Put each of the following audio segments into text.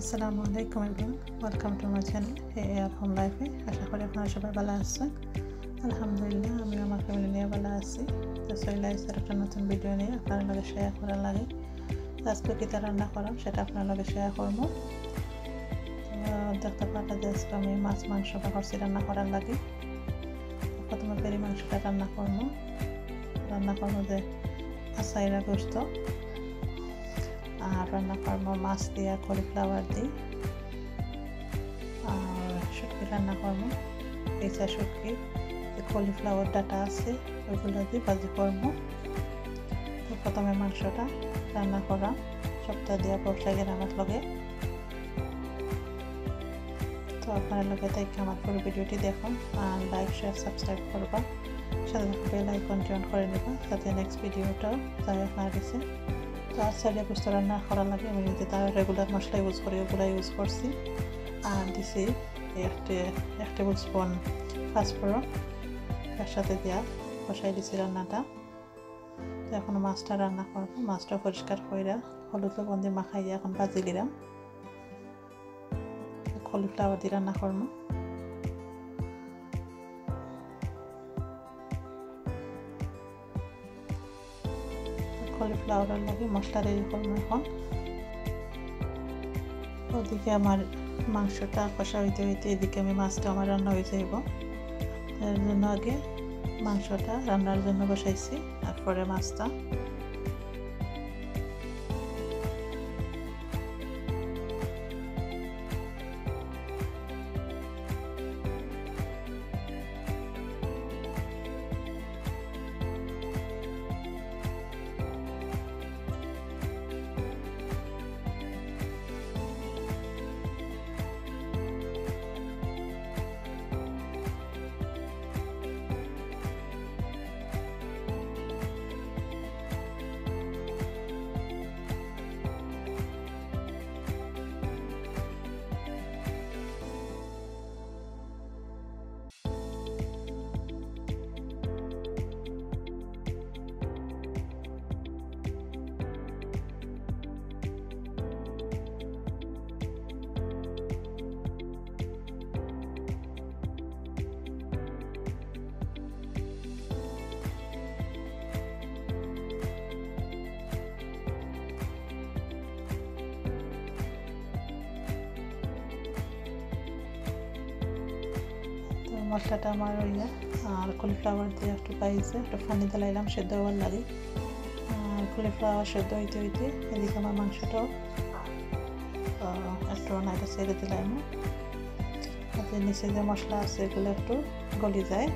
আসসালামু আলাইকুম everyone, welcome to my channel AR home লাইফে। আশা করি আপনারা সবাই ভালো আছেন। আলহামদুলিল্লাহ আমি আমার ফ্যামিলি নিয়ে ভালো আছি। তো চলে আসছি একটা নতুন ভিডিও নিয়ে আপনার লগে শেয়ার করার লাগে। আজকে কী রান্না করাম সেটা আপনার লগে শেয়ার করবো। দেখতে পাতা যে আজকে আমি মাছ মাংস বা হরসি রান্না করার লাগে। প্রথমে পেরি মাংসটা রান্না করবো যে আসাইরা গোস্ত, আর রান্না করবো মাছ দিয়ে কলিফ্লাওয়ার দিই, আর শুটকি রান্না করবো। এই চা শুটকি কলিফ্লাওয়ার ডাটা আছে ওইগুলো দিয়ে ভাজি করবো। তো প্রথমে মাংসটা রান্না করা সবটা দিয়ে বসে গেলে আমার লগে। তো আপনার লগে দেখে আমার পুরো ভিডিওটি দেখুন, আর লাইক শেয়ার সাবস্ক্রাইব করবা, সাথে বেল আইকনটি অন করে নেবা যাতে নেক্সট ভিডিওটাও যায় আপনার কাছে। তো আর সাইডে গোস্ত রান্না করা লাগে আমি যে তার রেগুলার মশলা ইউজ করি ওগুলো ইউজ করছি, আর দিছি এক টেবিল স্পুন পাঁচফোড়ন, তার সাথে দেওয়া বসাই দিছি রান্নাটা। তো এখন মাছটা রান্না করবো। মাছটা পরিষ্কার করে হলুদ লবণ দিয়ে মাখাইয়া এখন ভাজি দিলাম। কলিফ্লাওয়ার দিয়ে রান্না করবো। কলিফ্লাওয়ারের লাগে মশলা রেডি করবো এখন। ওদিকে আমার মাংসটা কষা হইতে হইতে এদিকে আমি মাছটা আমার রান্না হয়ে যাইব। এর জন্য আগে মাংসটা রান্নার জন্য বসাইছি, তারপরে মাছটা। মশলাটা আমার হইয়া আর কলিফ্লাওয়ার দিয়ে একটু পাইছে, একটু পানি দিলাইলাম সেদ্ধ হওয়ার লাগে। আর কলিফ্লাওয়ার সেদ্ধ হইতে হইতে এদিকে আমার মাংসটাও একটু নাইটা ছেড়ে দিলাম। তাতে নিচে যে মশলা আছে এগুলো একটু গলি যায়।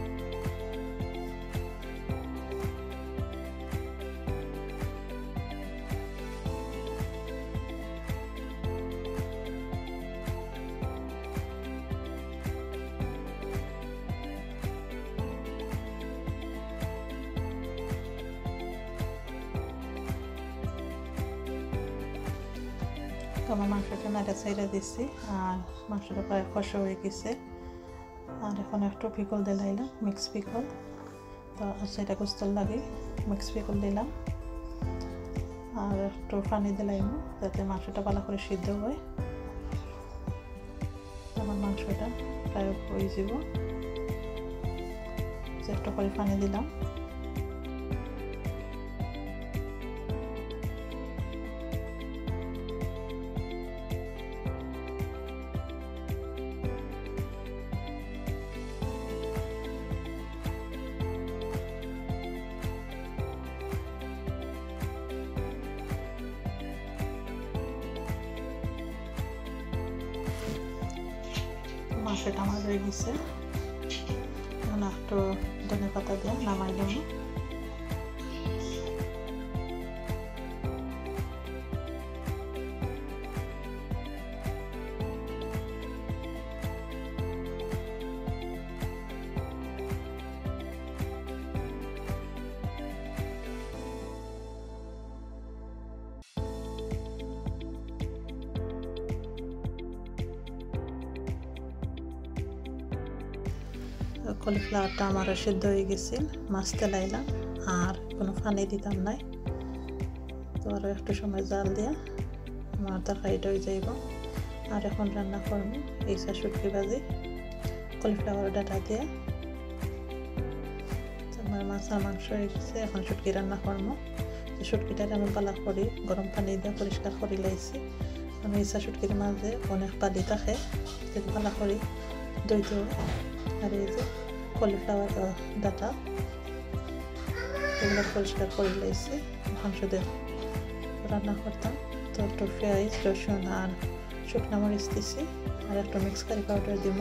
আমার মাংসটা নাড়া চাইড়া দিচ্ছি, আর মাংসটা প্রায় কষা হয়ে গেছে। আর এখন একটু পিকল দিলাইলাম, মিক্স পিকল। তো সেটা গোস্তর লাগে মিক্স পিকল দিলাম, আর একটু পানি দিলাম যাতে মাংসটা ভালো করে সিদ্ধ হয়। আমার মাংসটা প্রায় হয়ে যাব, একটু করে পানি দিলাম। মাংসটা আমার হয়ে গেছে, এখন একটু ধনে পাতা দিয়ে নামাই দেবো। কলিফ্লাওয়ারটা আমার সিদ্ধ হয়ে গেছে, মাছ তেলাইলাম আর কোনো পানি দিতাম নাই। তো আরও একটু সময় জাল দিয়ে আমার তরকারিটা হয়ে যাইব। আর এখন রান্না করবো এই শুটকি ভাজি কলিফ্লাওয়ার ডাটা দিয়ে। আমার মাছ আর মাংস হয়ে গেছে, এখন শুটকি রান্না করবো। শুটকিটাকে আমি পালা করি গরম পানি দিয়ে পরিষ্কার করে লাইছি। আমি এই শুটকির মাঝে অনেক পানি থাকে, পালা করি দইতে। আর এই যে কলিফ্লাওয়ার ডাটা এগুলো পরিষ্কার করে লাইছি। এখন শুধু রান্না করতাম। তো একটু পেঁয়াজ রসুন আর শুকনো মরিচ দিছি, আর একটু মিক্স কারি পাউডার দিব।